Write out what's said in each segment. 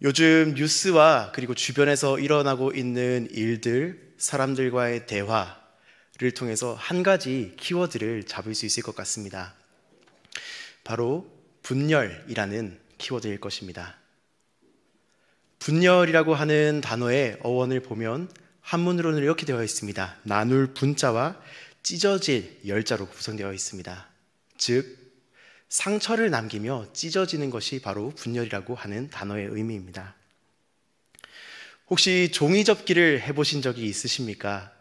요즘 뉴스와 그리고 주변에서 일어나고 있는 일들, 사람들과의 대화를 통해서 한 가지 키워드를 잡을 수 있을 것 같습니다. 바로 분열이라는 키워드일 것입니다. 분열이라고 하는 단어의 어원을 보면 한문으로는 이렇게 되어 있습니다. 나눌 분자와 찢어질 열자로 구성되어 있습니다. 즉, 상처를 남기며 찢어지는 것이 바로 분열이라고 하는 단어의 의미입니다. 혹시 종이접기를 해보신 적이 있으십니까?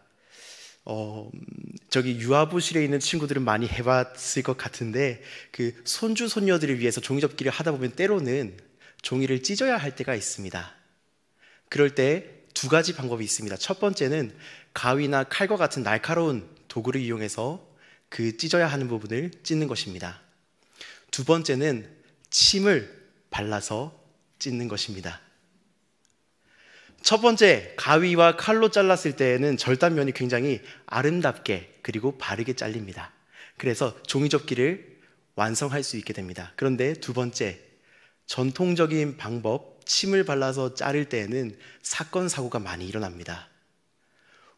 저기 유아부실에 있는 친구들은 많이 해봤을 것 같은데 그 손주, 손녀들을 위해서 종이접기를 하다 보면 때로는 종이를 찢어야 할 때가 있습니다. 그럴 때 두 가지 방법이 있습니다. 첫 번째는 가위나 칼과 같은 날카로운 도구를 이용해서 그 찢어야 하는 부분을 찢는 것입니다. 두 번째는 침을 발라서 찢는 것입니다. 첫 번째, 가위와 칼로 잘랐을 때에는 절단면이 굉장히 아름답게 그리고 바르게 잘립니다. 그래서 종이접기를 완성할 수 있게 됩니다. 그런데 두 번째, 전통적인 방법, 침을 발라서 자를 때에는 사건, 사고가 많이 일어납니다.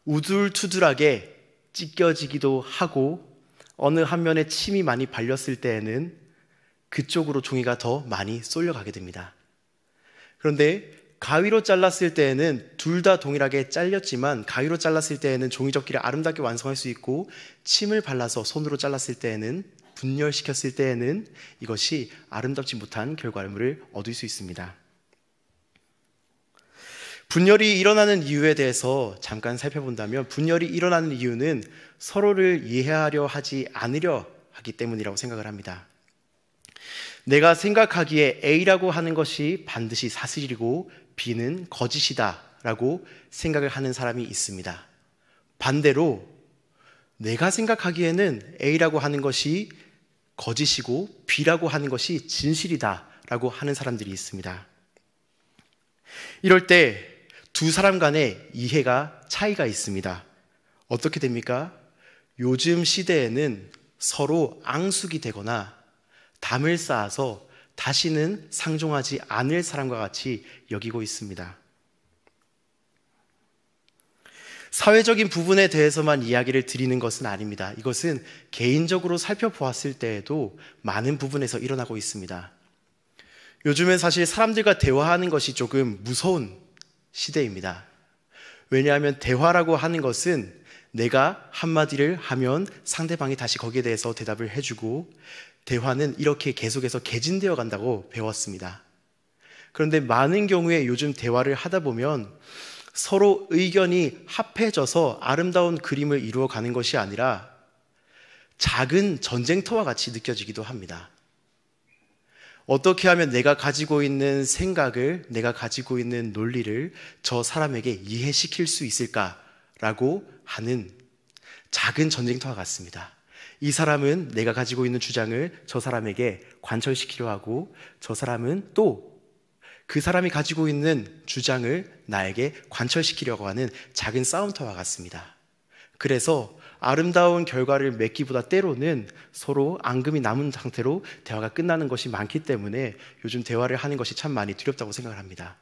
우둘투둘하게 찢겨지기도 하고 어느 한 면에 침이 많이 발렸을 때에는 그쪽으로 종이가 더 많이 쏠려가게 됩니다. 그런데 가위로 잘랐을 때에는 둘 다 동일하게 잘렸지만 가위로 잘랐을 때에는 종이접기를 아름답게 완성할 수 있고 침을 발라서 손으로 잘랐을 때에는 분열시켰을 때에는 이것이 아름답지 못한 결과물을 얻을 수 있습니다. 분열이 일어나는 이유에 대해서 잠깐 살펴본다면 분열이 일어나는 이유는 서로를 이해하려 하지 않으려 하기 때문이라고 생각을 합니다. 내가 생각하기에 A라고 하는 것이 반드시 사실이고 B는 거짓이다 라고 생각을 하는 사람이 있습니다. 반대로 내가 생각하기에는 A라고 하는 것이 거짓이고 B라고 하는 것이 진실이다 라고 하는 사람들이 있습니다. 이럴 때 두 사람 간의 이해가 차이가 있습니다. 어떻게 됩니까? 요즘 시대에는 서로 앙숙이 되거나 담을 쌓아서 다시는 상종하지 않을 사람과 같이 여기고 있습니다. 사회적인 부분에 대해서만 이야기를 드리는 것은 아닙니다. 이것은 개인적으로 살펴보았을 때에도 많은 부분에서 일어나고 있습니다. 요즘엔 사실 사람들과 대화하는 것이 조금 무서운 시대입니다. 왜냐하면 대화라고 하는 것은 내가 한마디를 하면 상대방이 다시 거기에 대해서 대답을 해주고 대화는 이렇게 계속해서 개진되어 간다고 배웠습니다. 그런데 많은 경우에 요즘 대화를 하다 보면 서로 의견이 합해져서 아름다운 그림을 이루어가는 것이 아니라 작은 전쟁터와 같이 느껴지기도 합니다. 어떻게 하면 내가 가지고 있는 생각을, 내가 가지고 있는 논리를 저 사람에게 이해시킬 수 있을까라고 하는 작은 전쟁터와 같습니다. 이 사람은 내가 가지고 있는 주장을 저 사람에게 관철시키려 하고 저 사람은 또 그 사람이 가지고 있는 주장을 나에게 관철시키려고 하는 작은 싸움터와 같습니다. 그래서 아름다운 결과를 맺기보다 때로는 서로 앙금이 남은 상태로 대화가 끝나는 것이 많기 때문에 요즘 대화를 하는 것이 참 많이 두렵다고 생각을 합니다.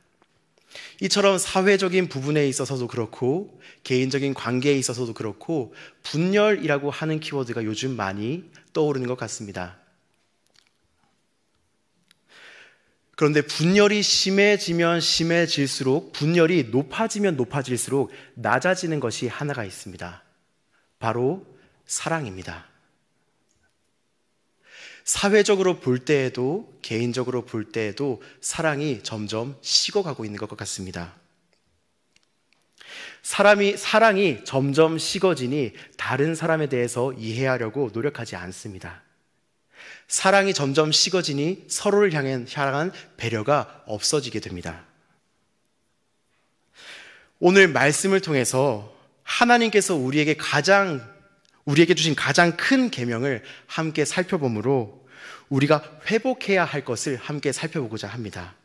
이처럼 사회적인 부분에 있어서도 그렇고 개인적인 관계에 있어서도 그렇고 분열이라고 하는 키워드가 요즘 많이 떠오르는 것 같습니다. 그런데 분열이 심해지면 심해질수록 분열이 높아지면 높아질수록 낮아지는 것이 하나가 있습니다. 바로 사랑입니다. 사회적으로 볼 때에도 개인적으로 볼 때에도 사랑이 점점 식어가고 있는 것 같습니다. 사랑이 점점 식어지니 다른 사람에 대해서 이해하려고 노력하지 않습니다. 사랑이 점점 식어지니 서로를 향한 배려가 없어지게 됩니다. 오늘 말씀을 통해서 하나님께서 우리에게 주신 가장 큰 계명을 함께 살펴보므로 우리가 회복해야 할 것을 함께 살펴보고자 합니다.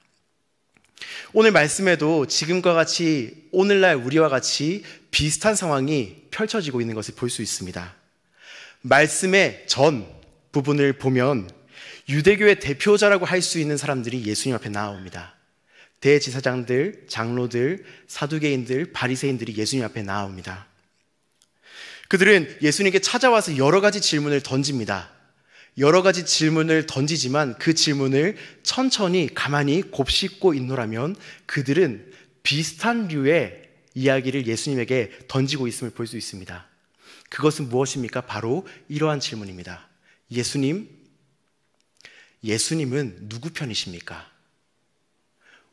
오늘 말씀에도 지금과 같이 오늘날 우리와 같이 비슷한 상황이 펼쳐지고 있는 것을 볼 수 있습니다. 말씀의 전 부분을 보면 유대교의 대표자라고 할 수 있는 사람들이 예수님 앞에 나옵니다. 대제사장들, 장로들, 사두개인들, 바리새인들이 예수님 앞에 나옵니다. 그들은 예수님께 찾아와서 여러 가지 질문을 던집니다. 여러 가지 질문을 던지지만 그 질문을 천천히 가만히 곱씹고 있노라면 그들은 비슷한 류의 이야기를 예수님에게 던지고 있음을 볼 수 있습니다. 그것은 무엇입니까? 바로 이러한 질문입니다. 예수님은 누구 편이십니까?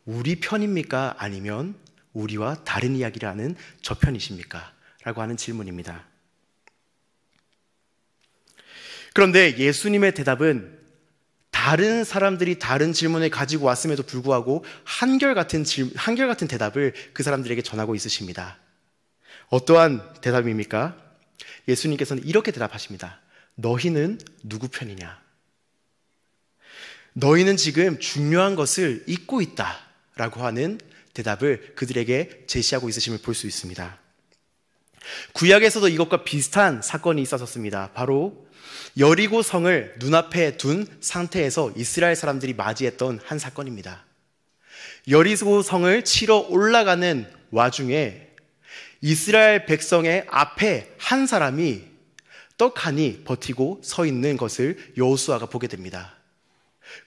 우리 편입니까? 아니면 우리와 다른 이야기를 하는 저 편이십니까? 라고 하는 질문입니다. 그런데 예수님의 대답은 다른 사람들이 다른 질문을 가지고 왔음에도 불구하고 한결같은 대답을 그 사람들에게 전하고 있으십니다. 어떠한 대답입니까? 예수님께서는 이렇게 대답하십니다. 너희는 누구 편이냐? 너희는 지금 중요한 것을 잊고 있다 라고 하는 대답을 그들에게 제시하고 있으심을 볼 수 있습니다. 구약에서도 이것과 비슷한 사건이 있었습니다. 바로 여리고 성을 눈앞에 둔 상태에서 이스라엘 사람들이 맞이했던 한 사건입니다. 여리고 성을 치러 올라가는 와중에 이스라엘 백성의 앞에 한 사람이 떡하니 버티고 서 있는 것을 여호수아가 보게 됩니다.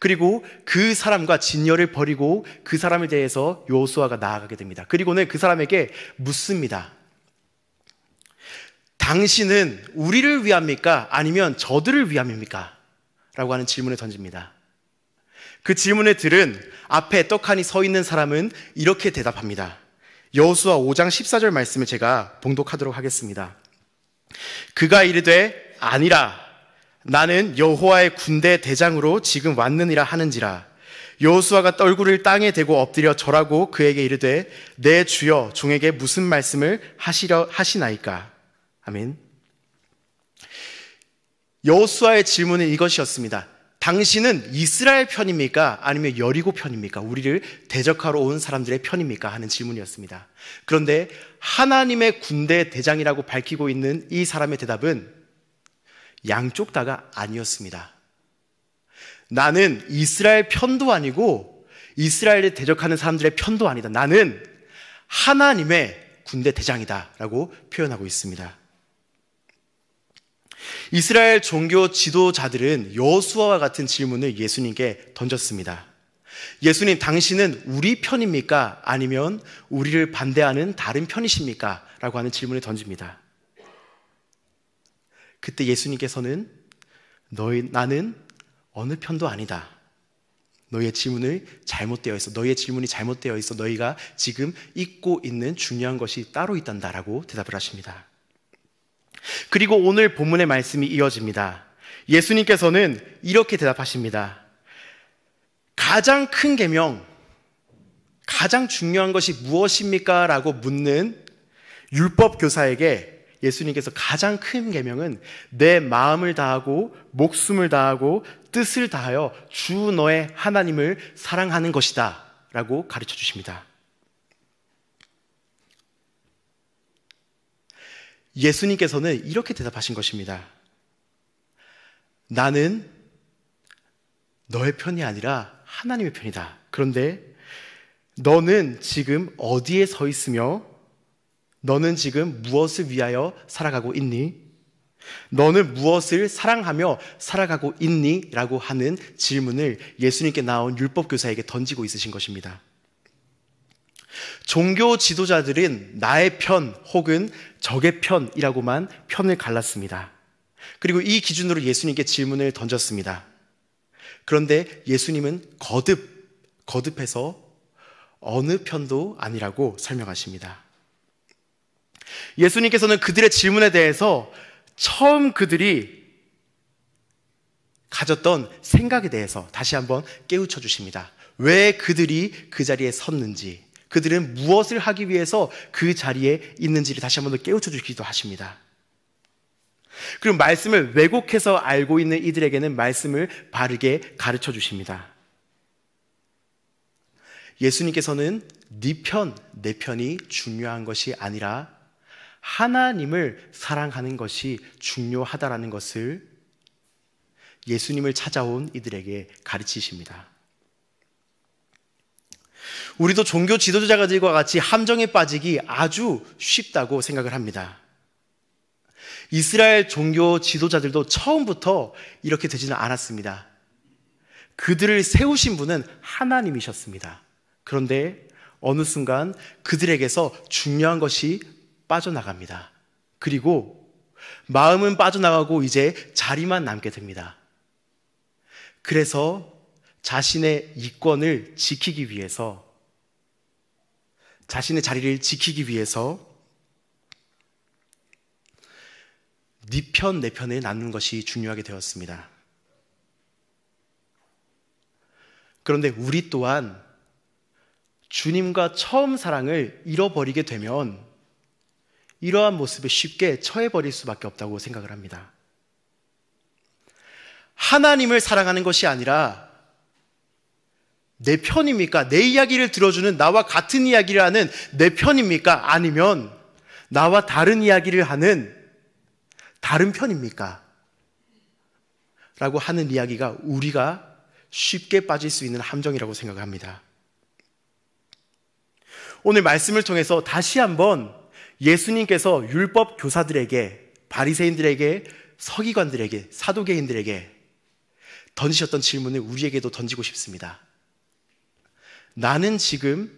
그리고 그 사람과 진열을 벌이고 그 사람에 대해서 여호수아가 나아가게 됩니다. 그리고는 그 사람에게 묻습니다. 당신은 우리를 위함입니까? 아니면 저들을 위함입니까? 라고 하는 질문을 던집니다. 그 질문을 들은 앞에 떡하니 서 있는 사람은 이렇게 대답합니다. 여호수아 5장 14절 말씀을 제가 봉독하도록 하겠습니다. 그가 이르되 아니라 나는 여호와의 군대 대장으로 지금 왔느니라 하는지라. 여호수아가 떨구를 땅에 대고 엎드려 절하고 그에게 이르되 내 주여 종에게 무슨 말씀을 하시나이까? 아멘. 여호수아의 질문은 이것이었습니다. 당신은 이스라엘 편입니까? 아니면 여리고 편입니까? 우리를 대적하러 온 사람들의 편입니까? 하는 질문이었습니다. 그런데 하나님의 군대 대장이라고 밝히고 있는 이 사람의 대답은 양쪽 다가 아니었습니다. 나는 이스라엘 편도 아니고 이스라엘을 대적하는 사람들의 편도 아니다. 나는 하나님의 군대 대장이다 라고 표현하고 있습니다. 이스라엘 종교 지도자들은 여호수아와 같은 질문을 예수님께 던졌습니다. 예수님, 당신은 우리 편입니까? 아니면 우리를 반대하는 다른 편이십니까? 라고 하는 질문을 던집니다. 그때 예수님께서는 나는 어느 편도 아니다. 너희의 질문이 잘못되어 있어. 너희가 지금 잊고 있는 중요한 것이 따로 있단다 라고 대답을 하십니다. 그리고 오늘 본문의 말씀이 이어집니다. 예수님께서는 이렇게 대답하십니다. 가장 큰 계명, 가장 중요한 것이 무엇입니까? 라고 묻는 율법 교사에게 예수님께서 가장 큰 계명은 내 마음을 다하고 목숨을 다하고 뜻을 다하여 주 너의 하나님을 사랑하는 것이다 라고 가르쳐 주십니다. 예수님께서는 이렇게 대답하신 것입니다. 나는 너의 편이 아니라 하나님의 편이다. 그런데 너는 지금 어디에 서 있으며 너는 지금 무엇을 위하여 살아가고 있니? 너는 무엇을 사랑하며 살아가고 있니? 라고 하는 질문을 예수님께 나온 율법교사에게 던지고 있으신 것입니다. 종교 지도자들은 나의 편 혹은 적의 편이라고만 편을 갈랐습니다. 그리고 이 기준으로 예수님께 질문을 던졌습니다. 그런데 예수님은 거듭해서 어느 편도 아니라고 설명하십니다. 예수님께서는 그들의 질문에 대해서 처음 그들이 가졌던 생각에 대해서 다시 한번 깨우쳐 주십니다. 왜 그들이 그 자리에 섰는지, 그들은 무엇을 하기 위해서 그 자리에 있는지를 다시 한번 더 깨우쳐 주기도 하십니다. 그리고 말씀을 왜곡해서 알고 있는 이들에게는 말씀을 바르게 가르쳐 주십니다. 예수님께서는 네 편, 내 편이 중요한 것이 아니라 하나님을 사랑하는 것이 중요하다라는 것을 예수님을 찾아온 이들에게 가르치십니다. 우리도 종교 지도자들과 같이 함정에 빠지기 아주 쉽다고 생각을 합니다. 이스라엘 종교 지도자들도 처음부터 이렇게 되지는 않았습니다. 그들을 세우신 분은 하나님이셨습니다. 그런데 어느 순간 그들에게서 중요한 것이 빠져나갑니다. 그리고 마음은 빠져나가고 이제 자리만 남게 됩니다. 그래서 자신의 이권을 지키기 위해서, 자신의 자리를 지키기 위해서 네 편, 내 편을 나누는 것이 중요하게 되었습니다. 그런데 우리 또한 주님과 처음 사랑을 잃어버리게 되면 이러한 모습에 쉽게 처해버릴 수밖에 없다고 생각을 합니다. 하나님을 사랑하는 것이 아니라 내 편입니까? 내 이야기를 들어주는, 나와 같은 이야기를 하는 내 편입니까? 아니면 나와 다른 이야기를 하는 다른 편입니까? 라고 하는 이야기가 우리가 쉽게 빠질 수 있는 함정이라고 생각합니다. 오늘 말씀을 통해서 다시 한번 예수님께서 율법 교사들에게, 바리새인들에게, 서기관들에게, 사두개인들에게 던지셨던 질문을 우리에게도 던지고 싶습니다. 나는 지금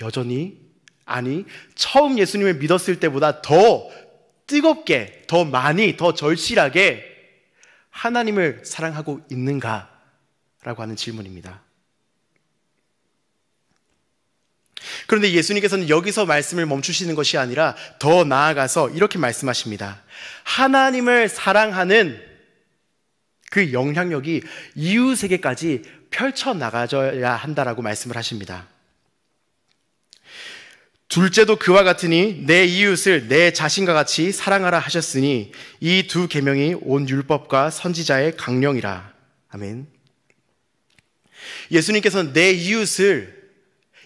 여전히, 아니 처음 예수님을 믿었을 때보다 더 뜨겁게, 더 많이, 더 절실하게 하나님을 사랑하고 있는가? 라고 하는 질문입니다. 그런데 예수님께서는 여기서 말씀을 멈추시는 것이 아니라 더 나아가서 이렇게 말씀하십니다. 하나님을 사랑하는 그 영향력이 이웃에게까지 펼쳐나가져야 한다라고 말씀을 하십니다. 둘째도 그와 같으니 내 이웃을 내 자신과 같이 사랑하라 하셨으니 이 두 계명이 온 율법과 선지자의 강령이라. 아멘. 예수님께서는 내 이웃을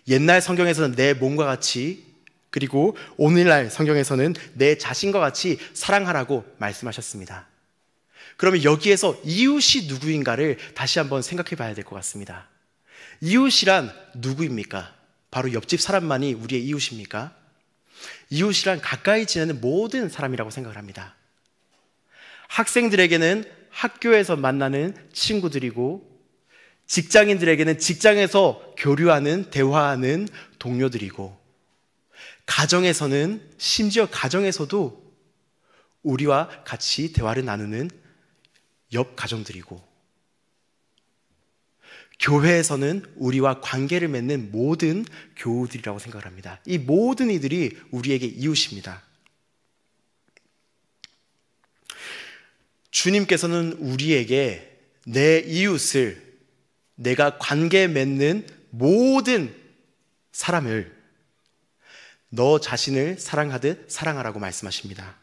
옛날 성경에서는 내 몸과 같이, 그리고 오늘날 성경에서는 내 자신과 같이 사랑하라고 말씀하셨습니다. 그러면 여기에서 이웃이 누구인가를 다시 한번 생각해 봐야 될 것 같습니다. 이웃이란 누구입니까? 바로 옆집 사람만이 우리의 이웃입니까? 이웃이란 가까이 지내는 모든 사람이라고 생각을 합니다. 학생들에게는 학교에서 만나는 친구들이고, 직장인들에게는 직장에서 교류하는, 대화하는 동료들이고, 가정에서는, 심지어 가정에서도 우리와 같이 대화를 나누는 옆 가정들이고, 교회에서는 우리와 관계를 맺는 모든 교우들이라고 생각을 합니다. 이 모든 이들이 우리에게 이웃입니다. 주님께서는 우리에게 내 이웃을, 내가 관계 맺는 모든 사람을 너 자신을 사랑하듯 사랑하라고 말씀하십니다.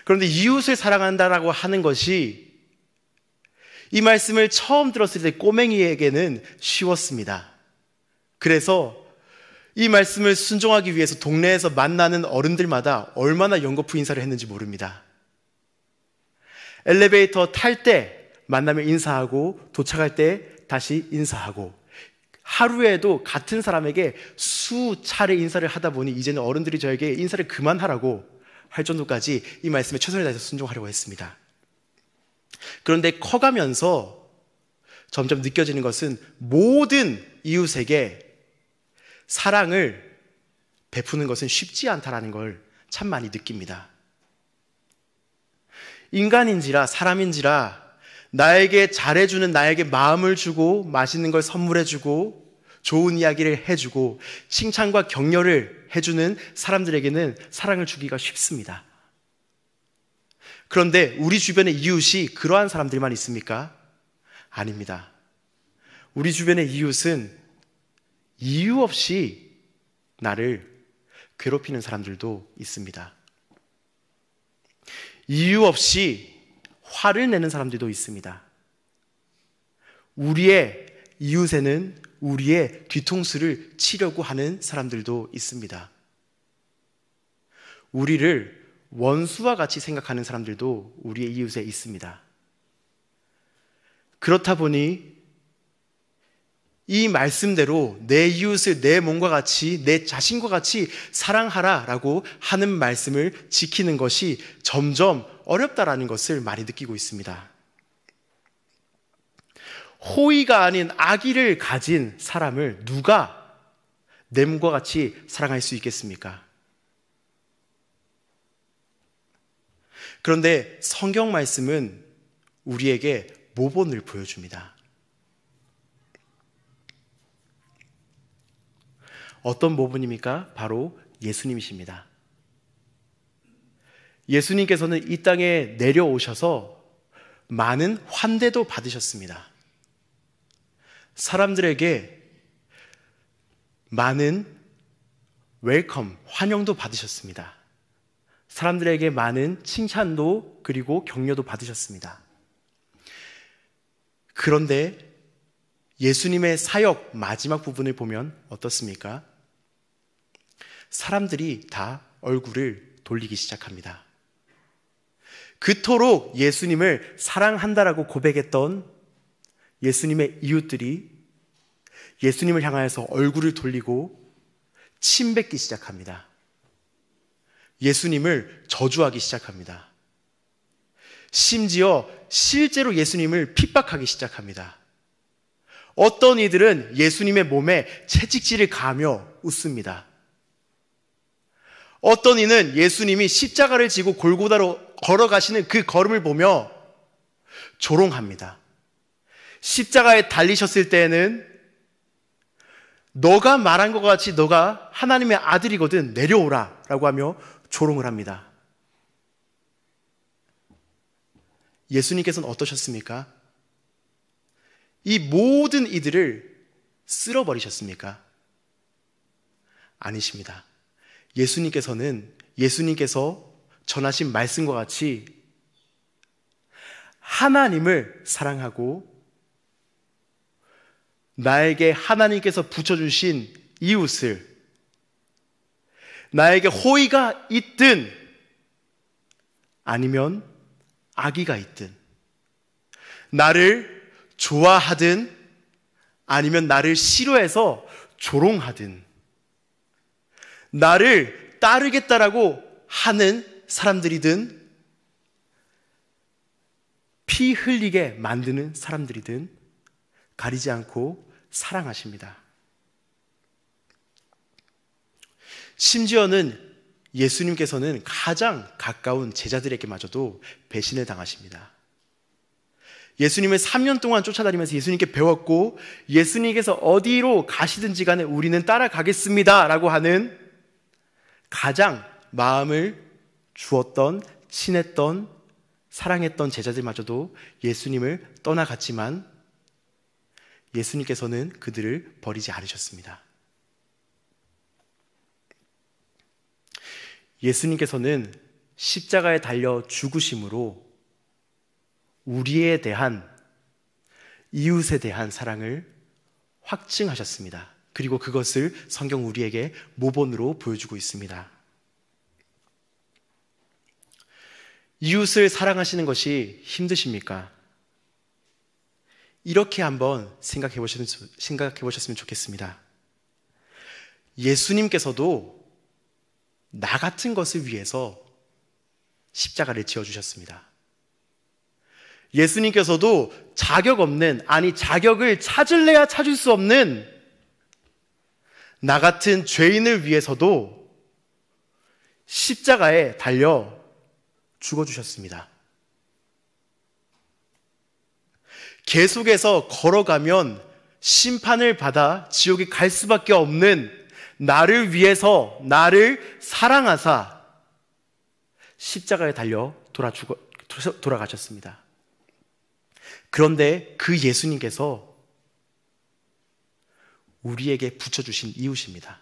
그런데 이웃을 사랑한다라고 하는 것이 이 말씀을 처음 들었을 때 꼬맹이에게는 쉬웠습니다. 그래서 이 말씀을 순종하기 위해서 동네에서 만나는 어른들마다 얼마나 연거푸 인사를 했는지 모릅니다. 엘리베이터 탈 때 만나면 인사하고, 도착할 때 다시 인사하고, 하루에도 같은 사람에게 수차례 인사를 하다 보니 이제는 어른들이 저에게 인사를 그만하라고 할 정도까지 이 말씀에 최선을 다해서 순종하려고 했습니다. 그런데 커가면서 점점 느껴지는 것은 모든 이웃에게 사랑을 베푸는 것은 쉽지 않다라는 걸 참 많이 느낍니다. 인간인지라, 사람인지라 나에게 잘해주는, 나에게 마음을 주고 맛있는 걸 선물해주고 좋은 이야기를 해주고 칭찬과 격려를 해주는 사람들에게는 사랑을 주기가 쉽습니다. 그런데 우리 주변의 이웃이 그러한 사람들만 있습니까? 아닙니다. 우리 주변의 이웃은 이유 없이 나를 괴롭히는 사람들도 있습니다. 이유 없이 화를 내는 사람들도 있습니다. 우리의 이웃에는 우리의 뒤통수를 치려고 하는 사람들도 있습니다. 우리를 원수와 같이 생각하는 사람들도 우리의 이웃에 있습니다. 그렇다 보니 이 말씀대로 내 이웃을 내 몸과 같이, 내 자신과 같이 사랑하라라고 하는 말씀을 지키는 것이 점점 어렵다라는 것을 많이 느끼고 있습니다. 호의가 아닌 악의를 가진 사람을 누가 내 몸과 같이 사랑할 수 있겠습니까? 그런데 성경 말씀은 우리에게 모본을 보여줍니다. 어떤 모본입니까? 바로 예수님이십니다. 예수님께서는 이 땅에 내려오셔서 많은 환대도 받으셨습니다. 사람들에게 많은 웰컴, 환영도 받으셨습니다. 사람들에게 많은 칭찬도 그리고 격려도 받으셨습니다. 그런데 예수님의 사역 마지막 부분을 보면 어떻습니까? 사람들이 다 얼굴을 돌리기 시작합니다. 그토록 예수님을 사랑한다라고 고백했던 예수님의 이웃들이 예수님을 향하여서 얼굴을 돌리고 침뱉기 시작합니다. 예수님을 저주하기 시작합니다. 심지어 실제로 예수님을 핍박하기 시작합니다. 어떤 이들은 예수님의 몸에 채찍질을 가하며 웃습니다. 어떤 이는 예수님이 십자가를 지고 골고다로 걸어가시는 그 걸음을 보며 조롱합니다. 십자가에 달리셨을 때에는 너가 말한 것 같이 너가 하나님의 아들이거든 내려오라 라고 하며 조롱을 합니다. 예수님께서는 어떠셨습니까? 이 모든 이들을 쓸어버리셨습니까? 아니십니다. 예수님께서 전하신 말씀과 같이 하나님을 사랑하고 나에게 하나님께서 붙여주신 이웃을 나에게 호의가 있든 아니면 악의가 있든 나를 좋아하든 아니면 나를 싫어해서 조롱하든 나를 따르겠다라고 하는 사람들이든 피 흘리게 만드는 사람들이든 가리지 않고 사랑하십니다. 심지어는 예수님께서는 가장 가까운 제자들에게마저도 배신을 당하십니다. 예수님을 3년 동안 쫓아다니면서 예수님께 배웠고 예수님께서 어디로 가시든지 간에 우리는 따라가겠습니다 라고 하는 가장 마음을 주었던, 친했던, 사랑했던 제자들마저도 예수님을 떠나갔지만 예수님께서는 그들을 버리지 않으셨습니다. 예수님께서는 십자가에 달려 죽으심으로 우리에 대한, 이웃에 대한 사랑을 확증하셨습니다. 그리고 그것을 성경 우리에게 모본으로 보여주고 있습니다. 이웃을 사랑하시는 것이 힘드십니까? 이렇게 한번 생각해 보셨으면 좋겠습니다. 예수님께서도 나 같은 것을 위해서 십자가를 지어주셨습니다. 예수님께서도 자격 없는, 아니 자격을 찾을래야 찾을 수 없는 나 같은 죄인을 위해서도 십자가에 달려 죽어주셨습니다. 계속해서 걸어가면 심판을 받아 지옥에 갈 수밖에 없는 나를 위해서 나를 사랑하사 십자가에 달려 돌아가셨습니다. 그런데 그 예수님께서 우리에게 붙여주신 이웃입니다.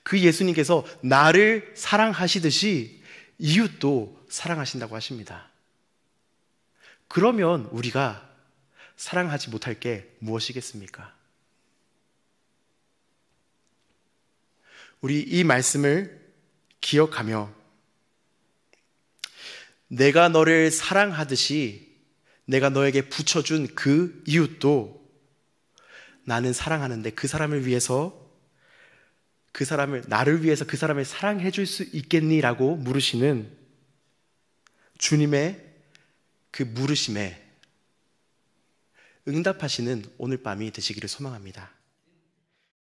그 예수님께서 나를 사랑하시듯이 이웃도 사랑하신다고 하십니다. 그러면 우리가 사랑하지 못할 게 무엇이겠습니까? 우리 이 말씀을 기억하며 내가 너를 사랑하듯이 내가 너에게 붙여준 그 이웃도 나는 사랑하는데 그 사람을 위해서 나를 위해서 그 사람을 사랑해 줄 수 있겠니? 라고 물으시는 주님의 그 물으심에 응답하시는 오늘 밤이 되시기를 소망합니다.